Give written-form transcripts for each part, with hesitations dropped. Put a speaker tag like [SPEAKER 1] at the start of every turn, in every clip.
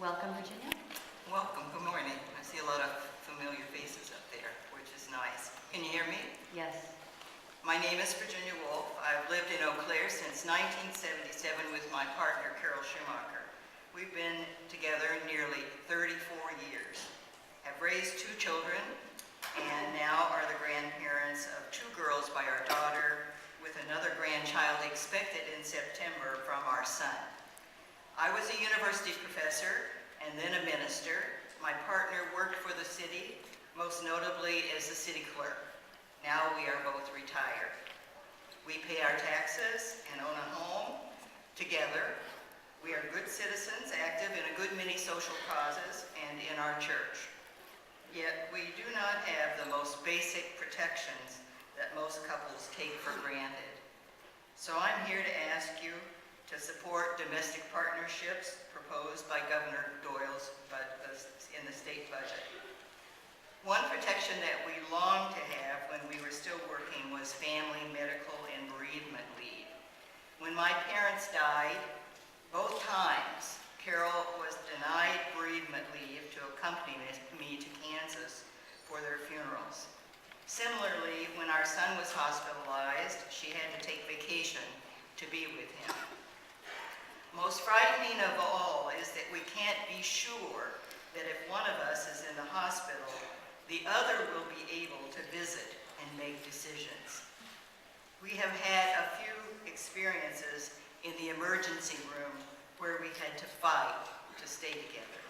[SPEAKER 1] Welcome, Virginia.
[SPEAKER 2] Welcome. Good morning. I see a lot of familiar faces up there, which is nice. Can you hear me?
[SPEAKER 1] Yes.
[SPEAKER 2] My name is Virginia Wolf. I've lived in Eau Claire since 1977 with my partner, Carol Schumacher. We've been together nearly 34 years, have raised 2 children, and now are the grandparents of 2 girls by our daughter, with another grandchild expected in September from our son. I was a university professor and then a minister. My partner worked for the city, most notably as the city clerk. Now we are both retired. We pay our taxes and own a home together. We are good citizens, active in a good many social causes and in our church. Yet we do not have the most basic protections that most couples take for granted. So I'm here to ask you to support domestic partnerships proposed by Governor Doyle's in the state budget. One protection that we longed to have when we were still working was family, medical, and bereavement leave. When my parents died, both times, Carol was denied bereavement leave to accompany me to Kansas for their funerals. Similarly, when our son was hospitalized, she had to take vacation to be with him. Most frightening of all is that we can't be sure that if one of us is in the hospital, the other will be able to visit and make decisions. We have had a few experiences in the emergency room where we had to fight to stay together.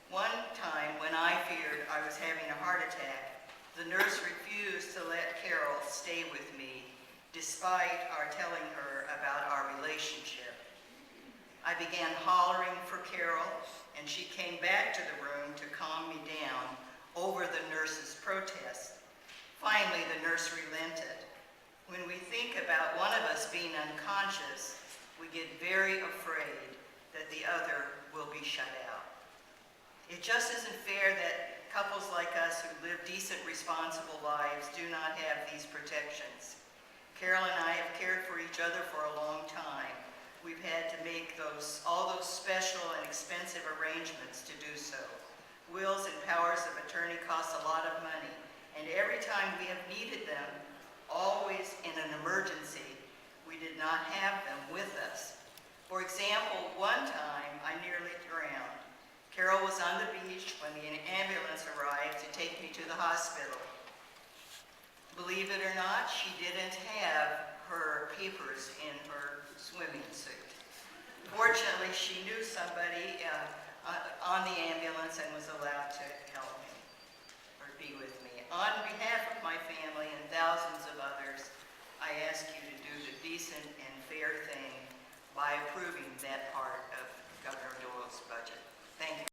[SPEAKER 2] One time when I feared I was having a heart attack, the nurse refused to let Carol stay with me despite our telling her about our relationship. I began hollering for Carol, and she came back to the room to calm me down over the nurse's protest. Finally, the nurse relented. When we think about one of us being unconscious, we get very afraid that the other will be shut out. It just isn't fair that couples like us who live decent, responsible lives do not have these protections. Carol and I have cared for each other for a long time. We've had to make all those special and expensive arrangements to do so. Wills and powers of attorney cost a lot of money, and every time we have needed them, always in an emergency, we did not have them with us. For example, one time I nearly drowned. Carol was on the beach when the ambulance arrived to take me to the hospital. Believe it or not, she didn't have her papers in her swimming suit. Fortunately, she knew somebody on the ambulance and was allowed to help me or be with me. On behalf of my family and thousands of others, I ask you to do the decent and fair thing by approving that part of Governor Doyle's budget. Thank you.